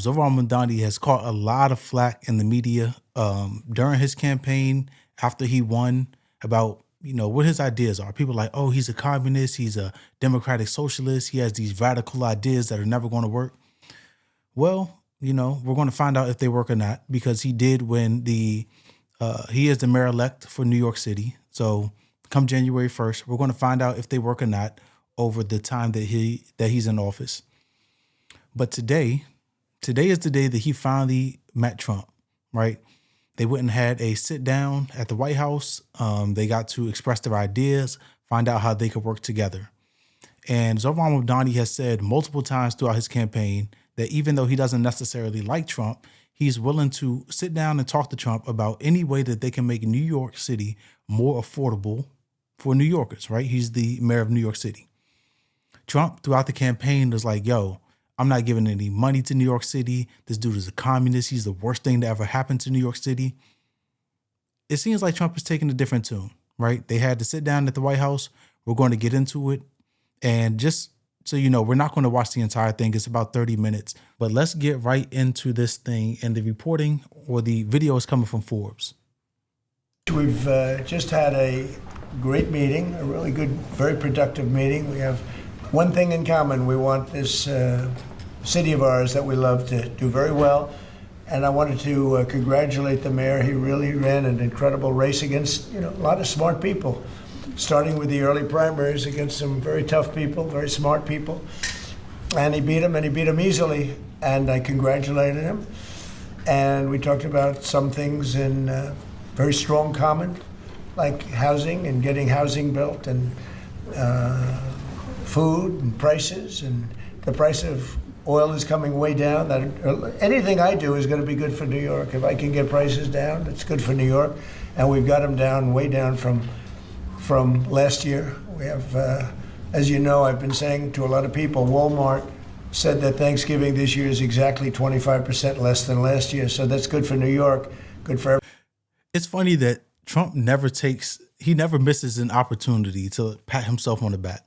Zoran Mamdani has caught a lot of flack in the media during his campaign after he won about, what his ideas are. People are like, oh, he's a communist, he's a democratic socialist, he has these radical ideas that are never going to work. Well, we're going to find out if they work or not, because he did win he is the mayor-elect for New York City. So come January 1st, we're going to find out if they work or not over the time that he's in office. But today is the day that he finally met Trump, right? They went and had a sit down at the White House. They got to express their ideas, find out how they could work together. And Zoran Mamdani has said multiple times throughout his campaign that even though he doesn't necessarily like Trump, he's willing to sit down and talk to Trump about any way that they can make New York City more affordable for New Yorkers, right? He's the mayor of New York City. Trump, throughout the campaign, was like, yo, I'm not giving any money to New York City. This dude is a communist. He's the worst thing that ever happened to New York City. It seems like Trump is taking a different tune, right? They had to sit down at the White House. We're going to get into it. And just so you know, we're not going to watch the entire thing. It's about 30 minutes. But let's get right into this thing. And the reporting or the video is coming from Forbes. We've just had a great meeting, a really good, very productive meeting. We have one thing in common. We want this city of ours that we love to do very well. And I wanted to congratulate the mayor. He really ran an incredible race against, a lot of smart people, starting with the early primaries against some very tough people, very smart people. And he beat them easily. And I congratulated him. And we talked about some things in very strong common, like housing and getting housing built, and food and prices, and the price of oil is coming way down. That anything I do is going to be good for New York. If I can get prices down, it's good for New York, and we've got them down, way down from last year. We have, as you know, I've been saying to a lot of people, Walmart said that Thanksgiving this year is exactly 25% less than last year. So that's good for New York, good for everyone. It's funny that Trump never misses an opportunity to pat himself on the back.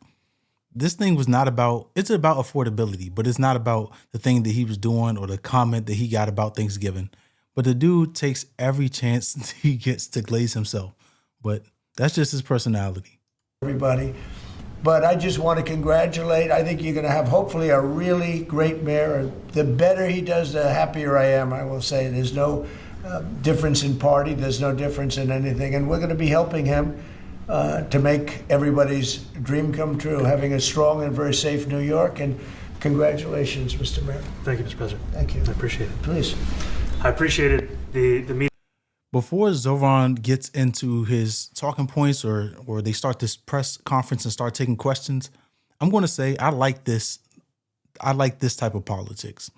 This thing was not about, it's about affordability, but it's not about the thing that he was doing or the comment that he got about Thanksgiving. But the dude takes every chance he gets to glaze himself. But that's just his personality. Everybody. But I just want to congratulate. I think you're going to have hopefully a really great mayor. The better he does, the happier I am, I will say. There's no difference in party. There's no difference in anything. And we're going to be helping him to make everybody's dream come true, having a strong and very safe New York. And congratulations, Mr. Mayor. Thank you, Mr. President. Thank you. I appreciate it. Please. I appreciated the meeting. Before Zoran gets into his talking points or they start this press conference and start taking questions, I'm going to say I like this type of politics.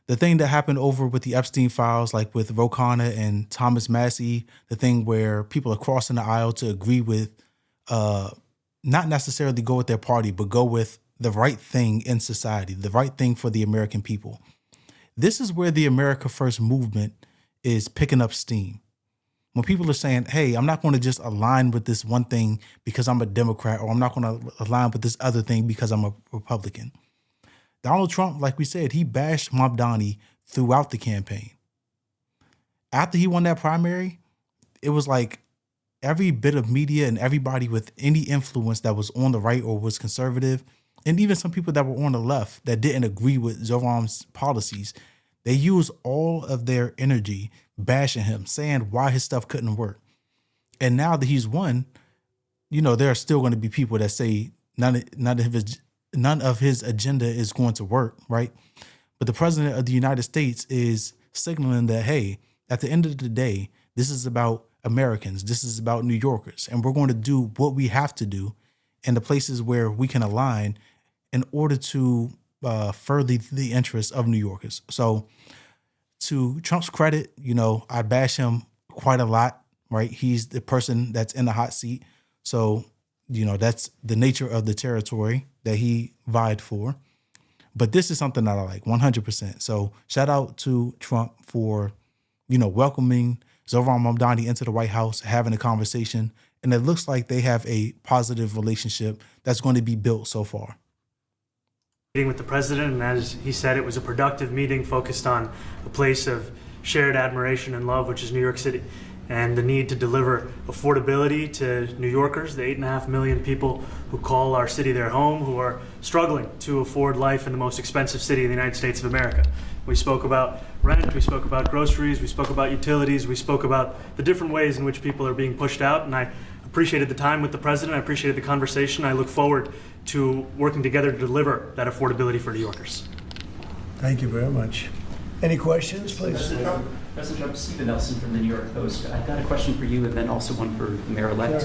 The thing that happened over with the Epstein files, like with Ro Khanna and Thomas Massie, the thing where people are crossing the aisle to agree with, not necessarily go with their party, but go with the right thing in society, the right thing for the American people. This is where the America First movement is picking up steam. When people are saying, hey, I'm not going to just align with this one thing because I'm a Democrat, or I'm not going to align with this other thing because I'm a Republican. Donald Trump, like we said, he bashed Mamdani throughout the campaign. After he won that primary, it was like every bit of media and everybody with any influence that was on the right or was conservative, and even some people that were on the left that didn't agree with Zoran's policies, they used all of their energy bashing him, saying why his stuff couldn't work. And now that he's won, there are still going to be people that say none of his agenda is going to work, right? But the president of the United States is signaling that, hey, at the end of the day, this is about Americans. This is about New Yorkers. And we're going to do what we have to do in the places where we can align in order to further the interests of New Yorkers. So to Trump's credit, I bash him quite a lot, right? He's the person that's in the hot seat. So, that's the nature of the territory that he vied for. But this is something that I like 100%. So shout out to Trump for, welcoming Zoran Mamdani into the White House, having a conversation. And it looks like they have a positive relationship that's going to be built so far. meeting with the president, and as he said, it was a productive meeting focused on a place of shared admiration and love, which is New York City, and the need to deliver affordability to New Yorkers, the 8.5 million people who call our city their home, who are struggling to afford life in the most expensive city in the United States of America. We spoke about rent, we spoke about groceries, we spoke about utilities, we spoke about the different ways in which people are being pushed out, and I appreciated the time with the president, I appreciated the conversation. I look forward to working together to deliver that affordability for New Yorkers. Thank you very much. Any questions, please? President Trump, Stephen Nelson from the New York Post. I've got a question for you and then also one for the mayor-elect.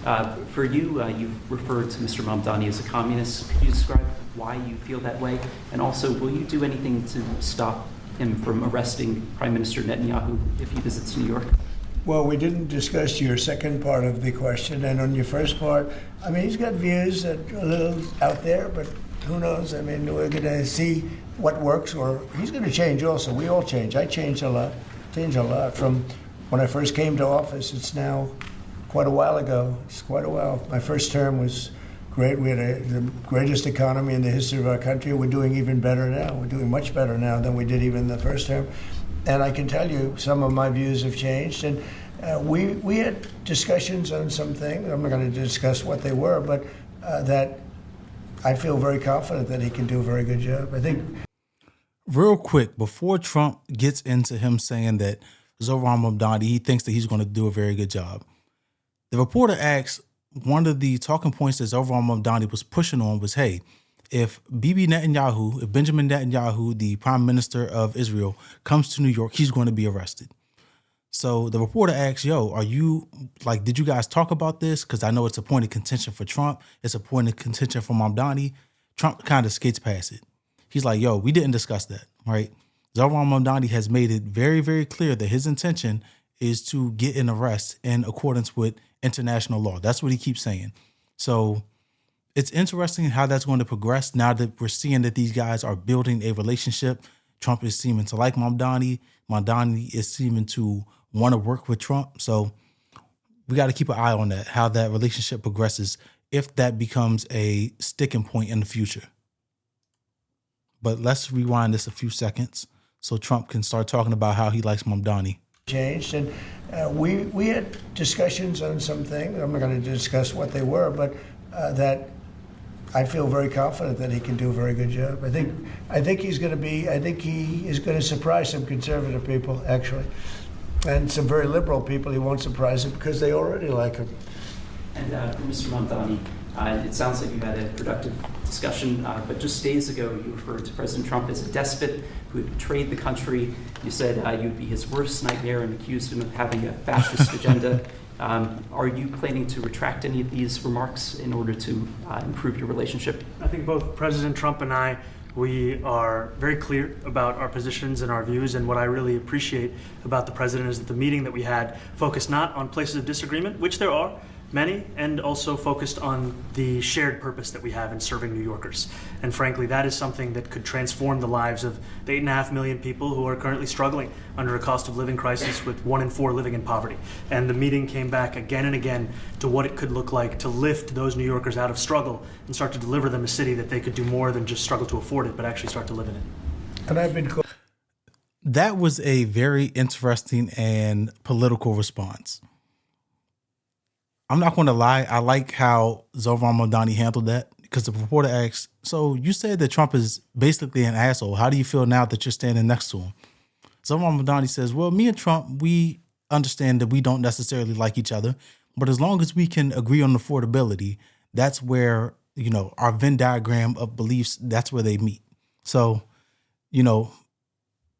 Sure. For you, you've referred to Mr. Mamdani as a communist. Could you describe why you feel that way? And also, will you do anything to stop him from arresting Prime Minister Netanyahu if he visits New York? Well, we didn't discuss your second part of the question, and on your first part, I mean, he's got views that are a little out there, but who knows? I mean, we're going to see what works, or he's going to change also. We all change. I changed a lot. From when I first came to office. It's now quite a while ago. It's quite a while. My first term was great. We had the greatest economy in the history of our country. We're doing even better now. We're doing much better now than we did even the first term. And I can tell you some of my views have changed. And we had discussions on some things. I'm not going to discuss what they were, but that I feel very confident that he can do a very good job. I think. Real quick, before Trump gets into him saying that Zohran Mamdani, he thinks that he's going to do a very good job. The reporter asks, one of the talking points that Zohran Mamdani was pushing on was, hey, if Benjamin Netanyahu, the prime minister of Israel, comes to New York, he's going to be arrested. So the reporter asks, did you guys talk about this? Because I know it's a point of contention for Trump. It's a point of contention for Mamdani. Trump kind of skates past it. He's like, we didn't discuss that, right? Zohran Mamdani has made it very, very clear that his intention is to get an arrest in accordance with international law. That's what he keeps saying. So it's interesting how that's going to progress now that we're seeing that these guys are building a relationship. Trump is seeming to like Mamdani. Mamdani is seeming to want to work with Trump. So we got to keep an eye on that, how that relationship progresses, if that becomes a sticking point in the future. But let's rewind this a few seconds so Trump can start talking about how he likes Mamdani. Changed, and we had discussions on some things. I'm not going to discuss what they were, but that I feel very confident that he can do a very good job. I think he is going to surprise some conservative people, actually, and some very liberal people. He won't surprise them because they already like him. And for Mr. Mamdani, it sounds like you had a productive discussion, but just days ago you referred to President Trump as a despot who had betrayed the country. You said you'd be his worst nightmare and accused him of having a fascist agenda. Are you planning to retract any of these remarks in order to improve your relationship? I think both President Trump and I, we are very clear about our positions and our views, and what I really appreciate about the president is that the meeting that we had focused not on places of disagreement, which there are many, and also focused on the shared purpose that we have in serving New Yorkers. And frankly, that is something that could transform the lives of the 8.5 million people who are currently struggling under a cost of living crisis, with 1 in 4 living in poverty. And the meeting came back again and again to what it could look like to lift those New Yorkers out of struggle and start to deliver them a city that they could do more than just struggle to afford it, but actually start to live in it. And I've been. That was a very interesting and political response. I'm not going to lie. I like how Zohran Mamdani handled that, because the reporter asks, so you said that Trump is basically an asshole. How do you feel now that you're standing next to him? Zohran Mamdani says, well, me and Trump, we understand that we don't necessarily like each other, but as long as we can agree on affordability, that's where, our Venn diagram of beliefs, that's where they meet. So,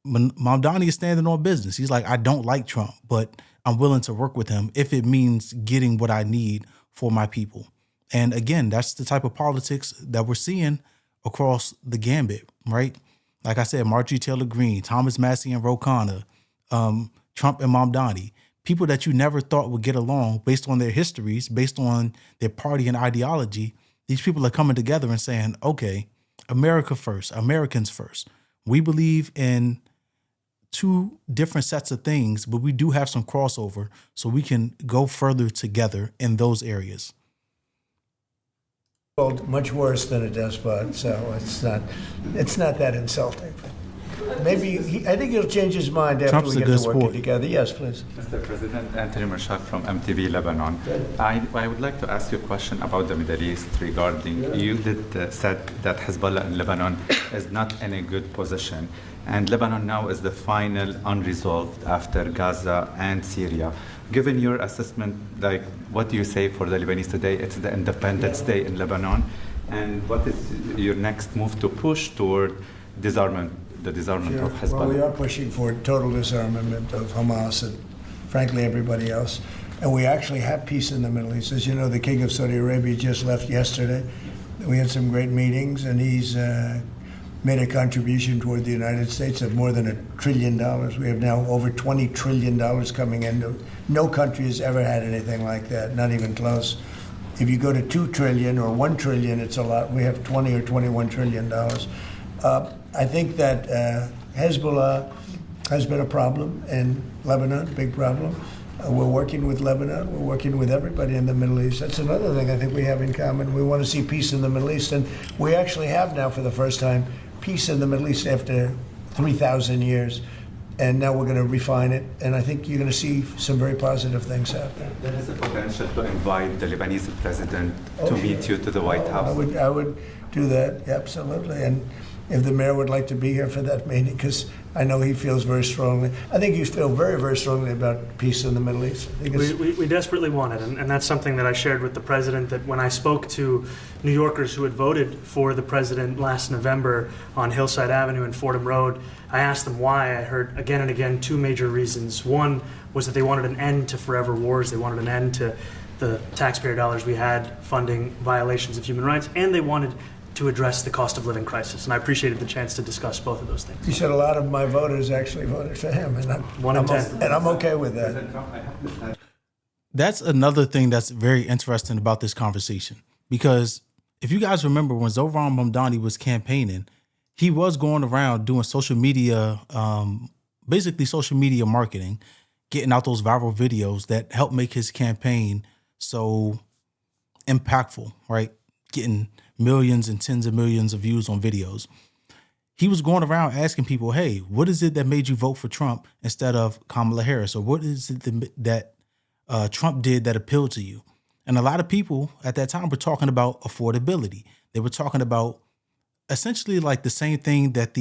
Mamdani is standing on business. He's like, I don't like Trump, but I'm willing to work with him if it means getting what I need for my people. And again, that's the type of politics that we're seeing across the gambit, right? Like I said, Marjorie Taylor Greene, Thomas Massie and Ro Khanna, Trump and Mamdani, people that you never thought would get along based on their histories, based on their party and ideology. These people are coming together and saying, okay, America first, Americans first. We believe in two different sets of things, but we do have some crossover, so we can go further together in those areas. much worse than a despot, so it's not that insulting. Maybe I think he'll change his mind after Trump's we a get good to working sport. together. Yes, please. Mr. President, Anthony Mershak from MTV Lebanon. I would like to ask you a question about the Middle East regarding, you said that Hezbollah in Lebanon is not in a good position, and Lebanon now is the final unresolved after Gaza and Syria. Given your assessment, like, what do you say for the Lebanese today? It's the Independence Day in Lebanon, and what is your next move to push toward disarmament? The disarmament of Hezbollah. Well, we are pushing for total disarmament of Hamas and, frankly, everybody else. And we actually have peace in the Middle East. As you know, the King of Saudi Arabia just left yesterday. We had some great meetings, and he's made a contribution toward the United States of more than $1 trillion. We have now over $20 trillion coming in. No country has ever had anything like that, not even close. If you go to 2 trillion or 1 trillion, it's a lot. We have 20 or $21 trillion. I think that Hezbollah has been a problem in Lebanon, big problem. We're working with Lebanon. We're working with everybody in the Middle East. That's another thing I think we have in common. We want to see peace in the Middle East, and we actually have now, for the first time, peace in the Middle East after 3,000 years. And now we're going to refine it, and I think you're going to see some very positive things happen. There is a potential to invite the Lebanese president to meet you to the White House. I would do that, absolutely. And if the mayor would like to be here for that meeting, because I know he feels very strongly. I think you feel very, very strongly about peace in the Middle East. I think We desperately want it, and that's something that I shared with the president, that when I spoke to New Yorkers who had voted for the president last November on Hillside Avenue and Fordham Road, I asked them why. I heard again and again two major reasons. One was that they wanted an end to forever wars. They wanted an end to the taxpayer dollars we had funding violations of human rights, and they wanted to address the cost of living crisis. And I appreciated the chance to discuss both of those things. You said a lot of my voters actually voted for him, and I'm okay with that. That's another thing that's very interesting about this conversation, because if you guys remember when Trump-Mamdani was campaigning, he was going around doing social media, basically social media marketing, getting out those viral videos that helped make his campaign so impactful, right? Getting millions and tens of millions of views on videos. He was going around asking people, hey, what is it that made you vote for Trump instead of Kamala Harris? Or what is it that Trump did that appealed to you? And a lot of people at that time were talking about affordability. They were talking about essentially like the same thing that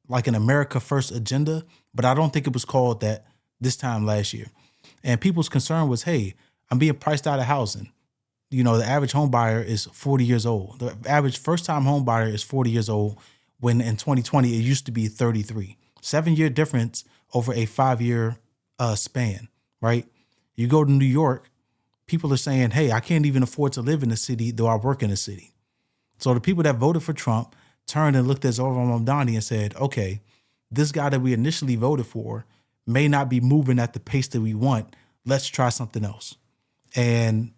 like an America First agenda, but I don't think it was called that this time last year. And people's concern was, hey, I'm being priced out of housing. You know, the average home buyer is 40 years old. The average first-time home buyer is 40 years old, when in 2020, it used to be 33. 7-year difference over a 5-year span, right? You go to New York, people are saying, hey, I can't even afford to live in the city, though I work in the city. So the people that voted for Trump turned and looked at Trump-Mamdani and said, okay, this guy that we initially voted for may not be moving at the pace that we want. Let's try something else. And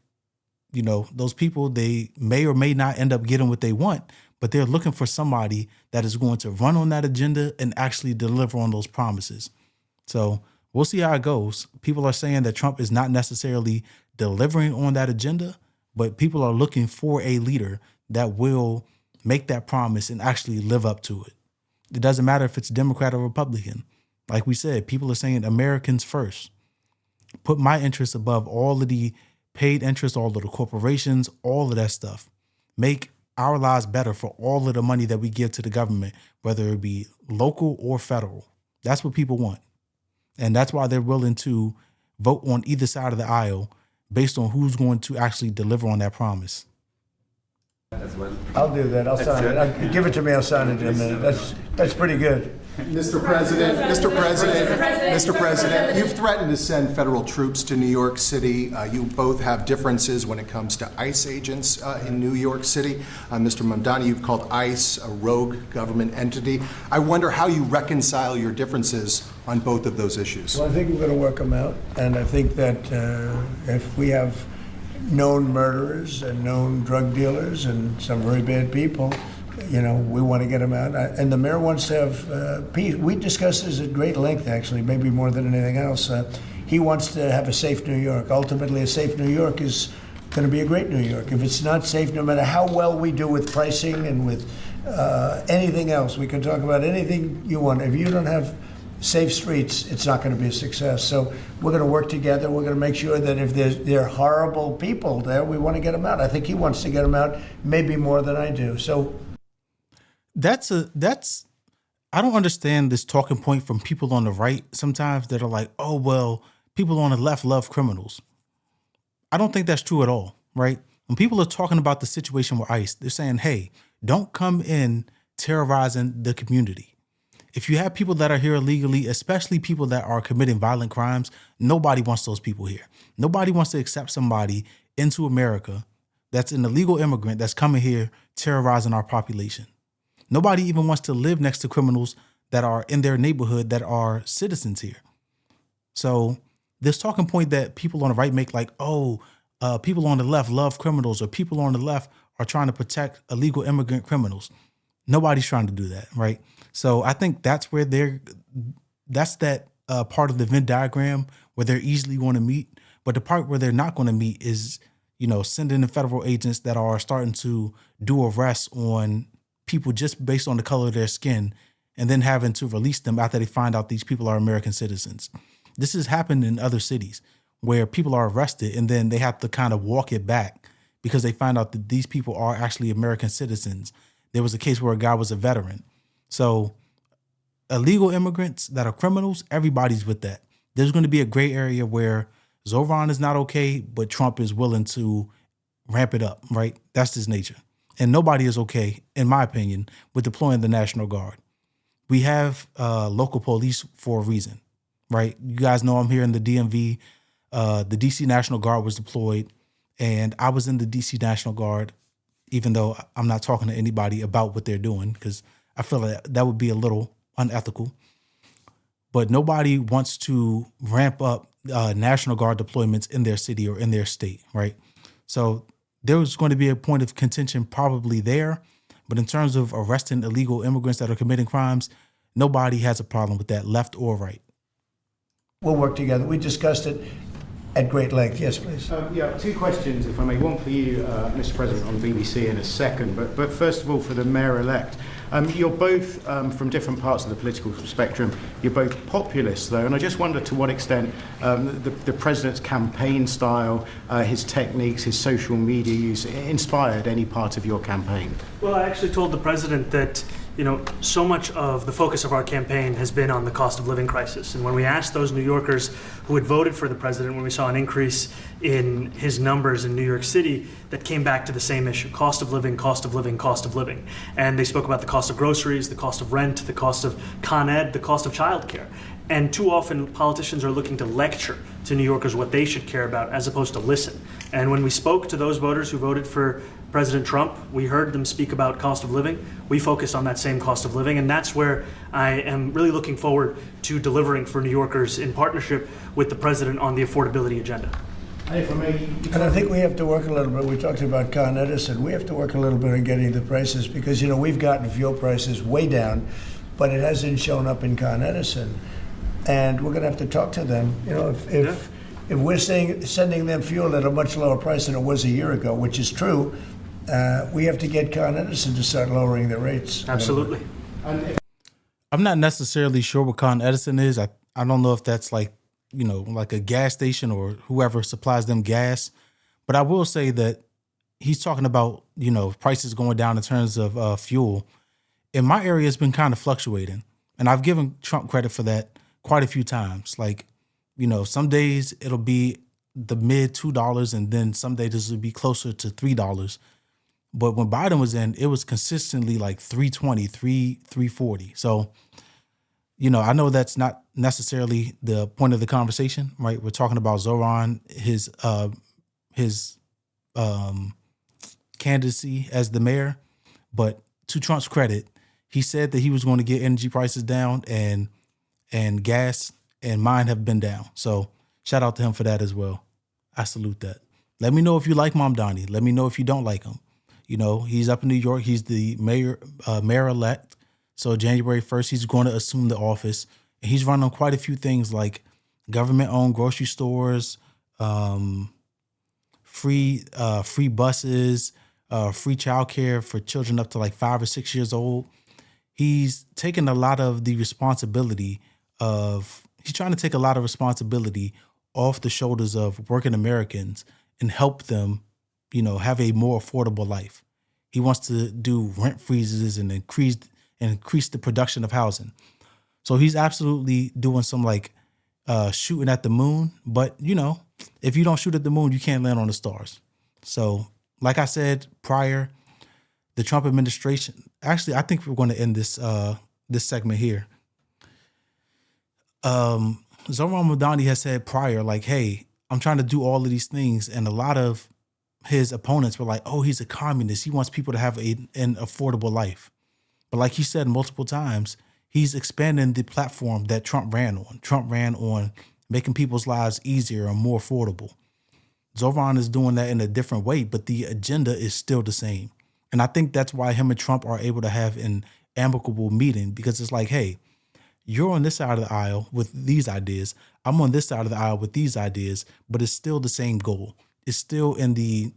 you know, those people, they may or may not end up getting what they want, but they're looking for somebody that is going to run on that agenda and actually deliver on those promises. So we'll see how it goes. People are saying that Trump is not necessarily delivering on that agenda, but people are looking for a leader that will make that promise and actually live up to it. It doesn't matter if it's Democrat or Republican. Like we said, people are saying Americans first. Put my interests above all of the paid interest, all of the corporations, all of that stuff. Make our lives better for all of the money that we give to the government, whether it be local or federal. That's what people want. And that's why they're willing to vote on either side of the aisle based on who's going to actually deliver on that promise. As well. I'll do that. I'll sign it. Give it to me. I'll sign it in a minute. That's pretty good. Mr. President, you've threatened to send federal troops to New York City. You both have differences when it comes to ICE agents in New York City. Mr. Mamdani, you've called ICE a rogue government entity. I wonder how you reconcile your differences on both of those issues. Well, I think we're going to work them out, and I think that if we have known murderers and known drug dealers and some very bad people, you know, we want to get them out. And the mayor wants to have peace. We discussed this at great length, actually, maybe more than anything else. He wants to have a safe New York. Ultimately, a safe New York is going to be a great New York. If it's not safe, no matter how well we do with pricing and with anything else, we can talk about anything you want. If you don't have safe streets, it's not going to be a success. So we're going to work together. We're going to make sure that if there are horrible people there, we want to get them out. I think he wants to get them out maybe more than I do. So I don't understand this talking point from people on the right sometimes that are like, oh, well, people on the left love criminals. I don't think that's true at all, right? When people are talking about the situation with ICE, they're saying, hey, don't come in terrorizing the community. If you have people that are here illegally, especially people that are committing violent crimes, nobody wants those people here. Nobody wants to accept somebody into America that's an illegal immigrant that's coming here terrorizing our population. Nobody even wants to live next to criminals that are in their neighborhood that are citizens here. So this talking point that people on the right make like, oh, people on the left love criminals, or people on the left are trying to protect illegal immigrant criminals. Nobody's trying to do that, right? So I think that's where that's that part of the Venn diagram where they're easily going to meet. But the part where they're not going to meet is, sending in federal agents that are starting to do arrests on people just based on the color of their skin, and then having to release them after they find out these people are American citizens. This has happened in other cities where people are arrested and then they have to kind of walk it back because they find out that these people are actually American citizens. There was a case where a guy was a veteran. So illegal immigrants that are criminals, everybody's with that. There's going to be a gray area where Zoran is not okay, but Trump is willing to ramp it up, right? That's his nature. And nobody is okay, in my opinion, with deploying the National Guard. We have local police for a reason, right? You guys know I'm here in the DMV. The DC National Guard was deployed, and I was in the DC National Guard, even though I'm not talking to anybody about what they're doing because I feel like that would be a little unethical. But nobody wants to ramp up National Guard deployments in their city or in their state, right? So there's going to be a point of contention probably there. But in terms of arresting illegal immigrants that are committing crimes, nobody has a problem with that, left or right. we'll work together. We discussed it at great length. Yes, please. Yeah, two questions, if I may. One for you, Mr. President, on BBC in a second. But first of all, for the mayor-elect. You're both from different parts of the political spectrum. You're both populists, though, and I just wonder to what extent the president's campaign style, his techniques, his social media use inspired any part of your campaign. Well, I actually told the president that, you know, so much of the focus of our campaign has been on the cost of living crisis. And when we asked those New Yorkers who had voted for the president, when we saw an increase in his numbers in New York City, that came back to the same issue: cost of living, cost of living, cost of living. And they spoke about the cost of groceries, the cost of rent, the cost of Con Ed, the cost of childcare. And too often politicians are looking to lecture to New Yorkers what they should care about as opposed to listen. And when we spoke to those voters who voted for President Trump, we heard them speak about cost of living. We focused on that same cost of living, and that's where I am really looking forward to delivering for New Yorkers in partnership with the president on the affordability agenda. And I think we have to work a little bit. We talked about Con Edison. We have to work a little bit on getting the prices because, you know, we've gotten fuel prices way down, but it hasn't shown up in Con Edison. And we're going to have to talk to them. You know, if we're sending them fuel at a much lower price than it was a year ago, which is true, we have to get Con Edison to start lowering their rates. Absolutely. I'm not necessarily sure what Con Edison is. I don't know if that's like, you know, like a gas station or whoever supplies them gas. But I will say that he's talking about, you know, prices going down in terms of fuel. In my area, it's been kind of fluctuating. And I've given Trump credit for that quite a few times. Like, you know, some days it'll be the mid $2 and then some days it'll be closer to $3. But when Biden was in, it was consistently like $3.20, $3.40. So, you know, I know that's not necessarily the point of the conversation, right? We're talking about Zoran, his candidacy as the mayor. But to Trump's credit, he said that he was going to get energy prices down and gas and mine have been down. So shout out to him for that as well. I salute that. Let me know if you like Mamdani. Let me know if you don't like him. You know, he's up in New York. He's the mayor-elect. So January 1st, he's going to assume the office. And he's running quite a few things like government-owned grocery stores, free buses, free childcare for children up to like 5 or 6 years old. He's taking a lot of the responsibility he's trying to take a lot of responsibility off the shoulders of working Americans and help them, have a more affordable life. He wants to do rent freezes and increase the production of housing. So he's absolutely doing some shooting at the moon. But, if you don't shoot at the moon, you can't land on the stars. So like I said prior, the Trump administration, actually, I think we're going to end this segment here. Zohran Mamdani has said prior, hey, I'm trying to do all of these things. And a lot of his opponents were like, oh, he's a communist. He wants people to have an affordable life. But like he said multiple times, he's expanding the platform that Trump ran on. Trump ran on making people's lives easier and more affordable. Zohran is doing that in a different way, but the agenda is still the same. And I think that's why him and Trump are able to have an amicable meeting, because it's like, hey, you're on this side of the aisle with these ideas. I'm on this side of the aisle with these ideas, but it's still the same goal. It's still in the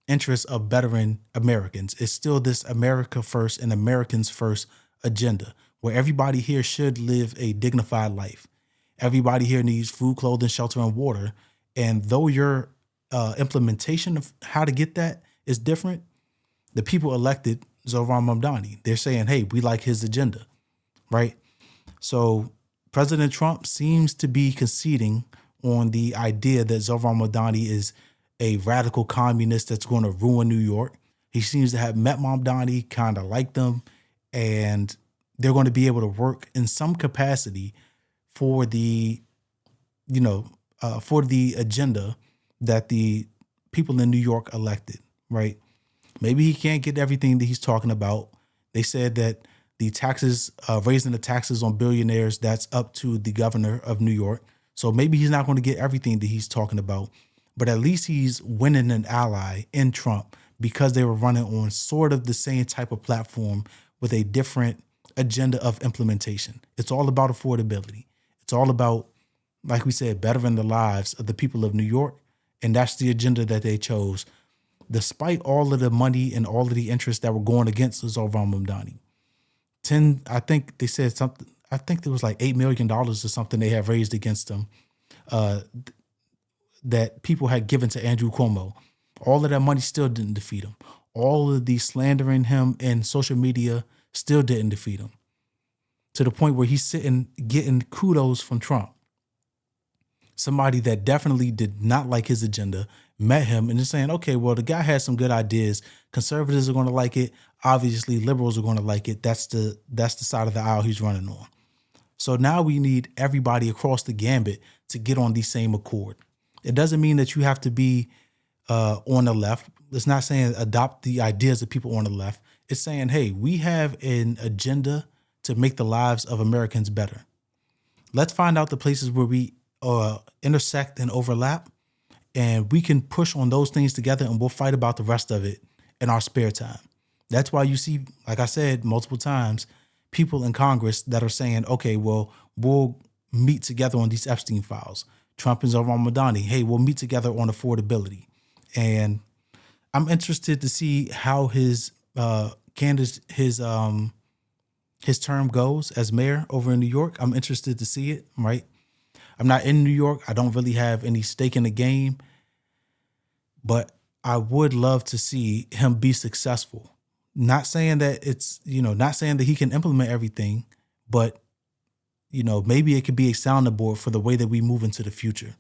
interest of bettering Americans. It's still this America first and Americans first agenda, where everybody here should live a dignified life. Everybody here needs food, clothing, shelter, and water. And though your implementation of how to get that is different, the people elected Zohran Mamdani. They're saying, hey, we like his agenda, right? So President Trump seems to be conceding on the idea that Zohran Mamdani is a radical communist that's going to ruin New York. He seems to have met Mamdani, kind of liked them, and they're going to be able to work in some capacity for the, for the agenda that the people in New York elected, right? Maybe he can't get everything that he's talking about. They said that the taxes, raising the taxes on billionaires, that's up to the governor of New York. So maybe he's not going to get everything that he's talking about, but at least he's winning an ally in Trump because they were running on sort of the same type of platform with a different agenda of implementation. It's all about affordability. It's all about, like we said, bettering the lives of the people of New York. And that's the agenda that they chose, despite all of the money and all of the interests that were going against Zohran Mamdani. I think they said something, I think there was like $8 million or something they have raised against him that people had given to Andrew Cuomo. All of that money still didn't defeat him. All of the slandering him in social media still didn't defeat him, to the point where he's sitting getting kudos from Trump. Somebody that definitely did not like his agenda met him and is saying, okay, well, the guy has some good ideas. Conservatives are going to like it. Obviously, liberals are going to like it. That's the side of the aisle he's running on. So now we need everybody across the gambit to get on the same accord. It doesn't mean that you have to be on the left. It's not saying adopt the ideas of people on the left. It's saying, hey, we have an agenda to make the lives of Americans better. Let's find out the places where we intersect and overlap, and we can push on those things together, and we'll fight about the rest of it in our spare time. That's why you see, like I said multiple times, people in Congress that are saying, okay, well, we'll meet together on these Epstein files. Trump and Zohran Mamdani, hey, we'll meet together on affordability. And I'm interested to see how his term goes as mayor over in New York. I'm interested to see it, right? I'm not in New York. I don't really have any stake in the game, but I would love to see him be successful. Not saying that it's, not saying that he can implement everything, but, maybe it could be a sounding board for the way that we move into the future.